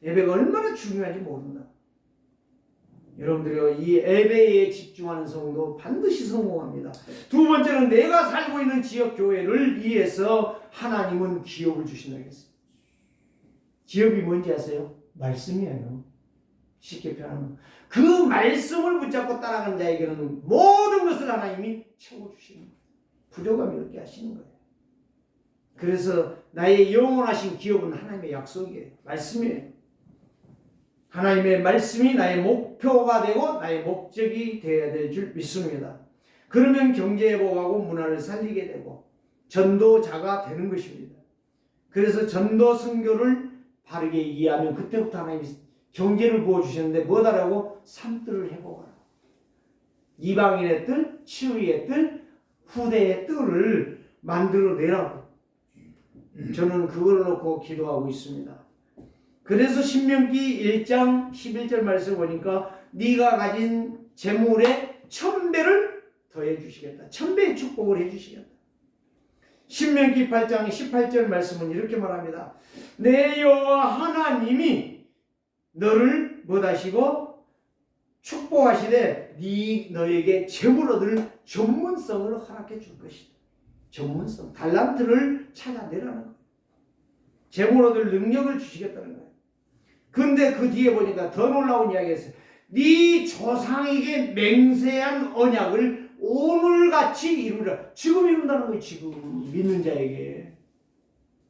예배가 얼마나 중요한지 모른다. 여러분들이 이 예배에 집중하는 성도 반드시 성공합니다. 두 번째는 내가 살고 있는 지역 교회를 위해서 하나님은 기업을 주신다고 했어요. 기업이 뭔지 아세요? 말씀이에요. 쉽게 표현하면 그 말씀을 붙잡고 따라가는 자에게는 모든 것을 하나님이 채워주시는 거예요. 부족함이 없게 하시는 거예요. 그래서 나의 영원하신 기업은 하나님의 약속이에요. 말씀이에요. 하나님의 말씀이 나의 목표가 되고 나의 목적이 되어야 될 줄 믿습니다. 그러면 경제회복하고 문화를 살리게 되고 전도자가 되는 것입니다. 그래서 전도 선교를 바르게 이해하면 그때부터 하나님이 경제를 부어주셨는데 뭐다라고? 산뜰을 회복하라. 이방인의 뜰, 치유의 뜰, 후대의 뜰을 만들어내라고. 저는 그걸 놓고 기도하고 있습니다. 그래서 신명기 1장 11절 말씀 보니까 네가 가진 재물의 1000배를 더해 주시겠다. 1000배의 축복을 해 주시겠다. 신명기 8장 18절 말씀은 이렇게 말합니다. 내 여호와 하나님이 너를 뭐하시고 축복하시되 너에게 재물 얻을 전문성을 허락해 줄 것이다. 전문성, 달란트를 찾아내라는 거예요. 재물 얻을 능력을 주시겠다는 거예요. 근데 그 뒤에 보니까 더 놀라운 이야기가 있어요. 네 조상에게 맹세한 언약을 오늘같이 이루라. 지금 이룬다는 거예요. 지금 믿는 자에게.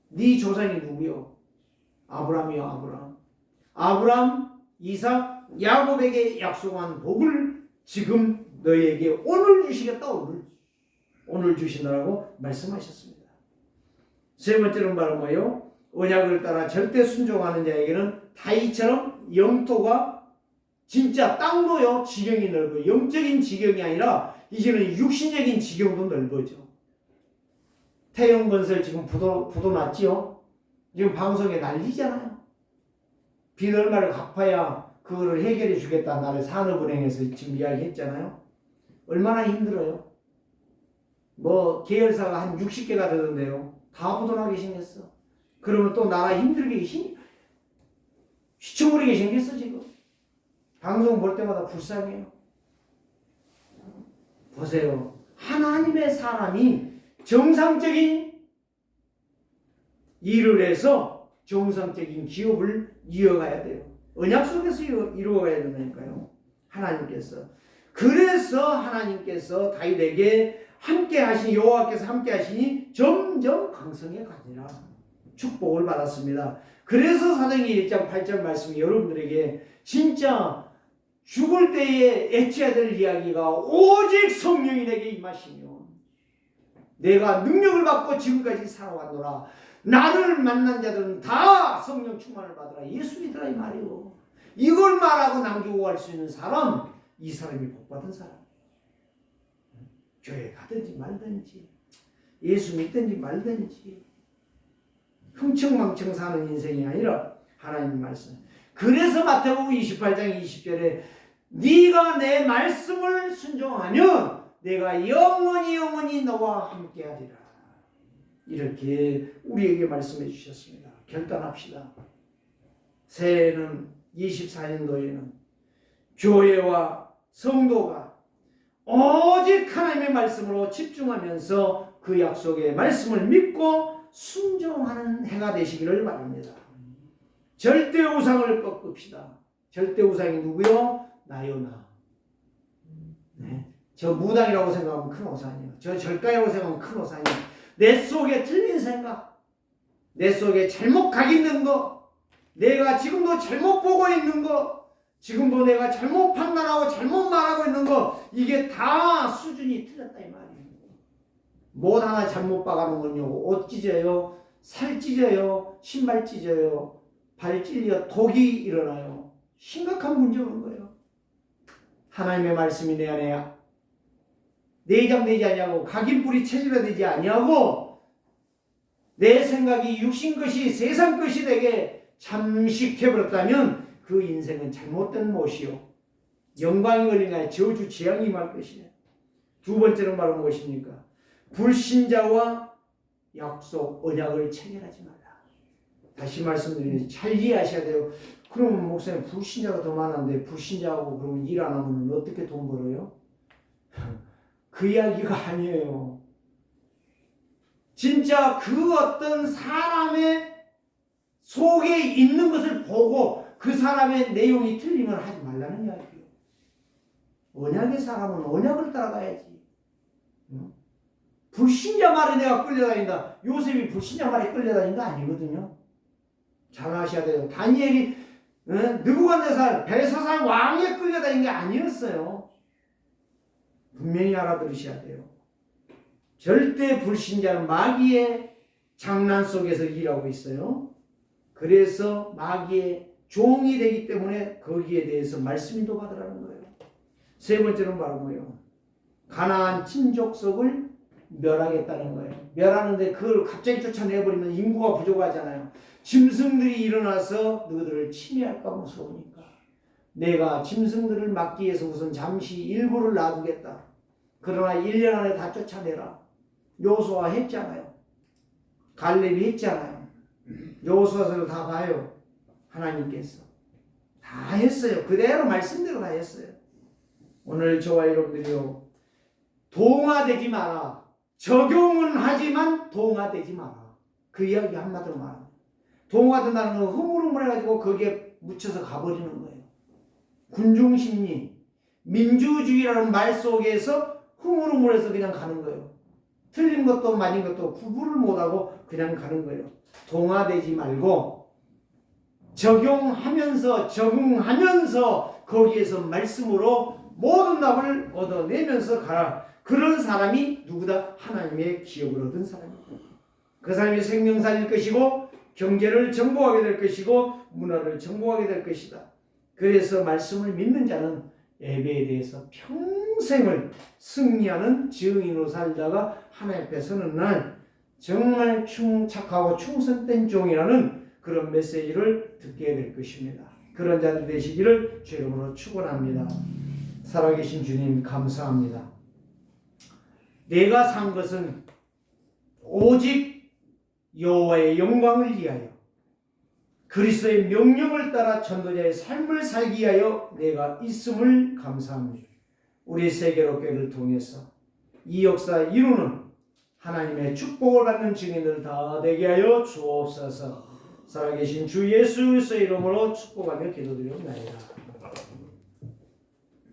네 조상이 누구요? 아브라함이요. 아브라함, 이삭, 야곱에게 약속한 복을 지금 너희에게 오늘 주시겠다. 오늘 주시느라고 말씀하셨습니다. 세 번째는 바로 뭐예요? 언약을 따라 절대 순종하는 자에게는 다윗처럼 영토가 진짜 땅도요 지경이 넓어요. 영적인 지경이 아니라 이제는 육신적인 지경도 넓어져. 태영건설 지금 부도 났지요. 지금 방송에 난리잖아요. 빚 얼마를 갚아야 그거를 해결해 주겠다. 나를 산업은행에서 지금 이야기했잖아요. 얼마나 힘들어요. 뭐 계열사가 한 60개가 되던데요. 다 부도나게 생겼어. 그러면 또 나라 힘들게 휘청거리게 생겼어 지금. 방송 볼 때마다 불쌍해요. 보세요. 하나님의 사람이 정상적인 일을 해서 정상적인 기업을 이어가야 돼요. 언약 속에서 이루어가야 된다니까요. 하나님께서. 그래서 하나님께서 다윗에게 함께 하신 여호와께서 함께 하시니 점점 강성해 가니라 축복을 받았습니다. 그래서 사도행전 1장 8절 말씀이 여러분들에게 진짜 죽을 때에 애쳐야 될 이야기가 오직 성령이 내게 임하시면 내가 능력을 받고 지금까지 살아왔노라. 나를 만난 자들은 다 성령 충만을 받으라. 예수 믿으라 이 말이요. 이걸 말하고 남기고 갈 수 있는 사람, 이 사람이 복받은 사람. 교회 가든지 말든지 예수 믿든지 말든지 흥청망청 사는 인생이 아니라 하나님 말씀. 그래서 마태복음 28장 20절에 네가 내 말씀을 순종하면 내가 영원히 너와 함께하리라. 이렇게 우리에게 말씀해 주셨습니다. 결단합시다. 새해에는 24년도에는 교회와 성도가 오직 하나님의 말씀으로 집중하면서 그 약속의 말씀을 믿고 순종하는 해가 되시기를 바랍니다. 절대 우상을 꺾읍시다. 절대 우상이 누구요? 나요 나. 네. 저 무당이라고 생각하면 큰 오산이에요. 저 절가라고 생각하면 큰 오산이에요. 내 속에 틀린 생각, 내 속에 잘못 가 있는 거, 내가 지금도 잘못 보고 있는 거, 지금도 내가 잘못 판단하고 잘못 말하고 있는 거, 이게 다 수준이 틀렸다 이 말이에요. 못 하나 잘못 봐가는 건요, 옷 찢어요, 살 찢어요, 신발 찢어요, 발 찔려 독이 일어나요. 심각한 문제가 오는 거예요. 하나님의 말씀이 내 안에 내장되지 아니하고 각인뿌리 체질화되지 아니하고 내 생각이 육신 것이 세상 것이 되게 잠식해버렸다면 그 인생은 잘못된 못이요, 영광이 걸리나 저주 재앙이 임할 것이네. 두 번째는 바로 무엇입니까? 불신자와 약속 언약을 체결하지 말라. 다시 말씀드리면 잘 이해하셔야 돼요. 그러면 목사님 불신자가 더 많은데 불신자하고 그러면 일 안 하면 어떻게 돈 벌어요? 그 이야기가 아니에요. 진짜 그 어떤 사람의 속에 있는 것을 보고 그 사람의 내용이 틀리면 하지 말라는 이야기예요. 언약의 사람은 언약을 따라가야지. 불신자 말에 내가 끌려다닌다. 요셉이 불신자 말에 끌려다닌 거 아니거든요. 잘 아셔야 돼요. 다니엘이 느부갓네살 벨사살 왕에 끌려다닌 게 아니었어요. 분명히 알아들으셔야 돼요. 절대 불신자는 마귀의 장난 속에서 일하고 있어요. 그래서 마귀의 종이 되기 때문에 거기에 대해서 말씀 인도받으라는 거예요. 세 번째는 바로 뭐예요? 가나안 친족속을 멸하겠다는 거예요. 멸하는데 그걸 갑자기 쫓아내버리면 인구가 부족하잖아요. 짐승들이 일어나서 너희들을 침해할까 무서우니까 내가 짐승들을 막기 위해서 우선 잠시 일부를 놔두겠다. 그러나 1년 안에 다 쫓아내라. 여호수아 했잖아요. 갈렙이 했잖아요. 여호수아서를 다 봐요. 하나님께서 다 했어요. 그대로 말씀대로 다 했어요. 오늘 저와 여러분들이요, 동화되지 마라. 적용은 하지만 동화되지 마라. 그 이야기 한마디로 말합니다. 동화된다는 건 흐물흐물해가지고 거기에 묻혀서 가버리는 거예요. 군중심리, 민주주의라는 말 속에서 흐물흐물해서 그냥 가는 거예요. 틀린 것도 맞은 것도 구분을 못하고 그냥 가는 거예요. 동화되지 말고 적용하면서 적응하면서 거기에서 말씀으로 모든 답을 얻어내면서 가라. 그런 사람이 누구다? 하나님의 기업을 얻은 사람입니다. 그 사람이 생명 살릴 것이고 경제를 정복하게 될 것이고 문화를 정복하게 될 것이다. 그래서 말씀을 믿는 자는 예배에 대해서 평생을 승리하는 증인으로 살다가 하나님 앞에 서는 날 정말 착하고 충성된 종이라는 그런 메시지를 듣게 될 것입니다. 그런 자들 되시기를 주 이름으로 축원합니다. 살아계신 주님 감사합니다. 내가 산 것은 오직 여호와의 영광을 위하여 그리스도의 명령을 따라 전도자의 삶을 살기 위하여 내가 있음을 감사합니다. 우리 세계로교회를 통해서 이 역사 이루는 하나님의 축복을 받는 증인들 다 되게 하여 주옵소서. 살아계신 주 예수 그리스도의 이름으로 축복하며 기도드리옵나이다.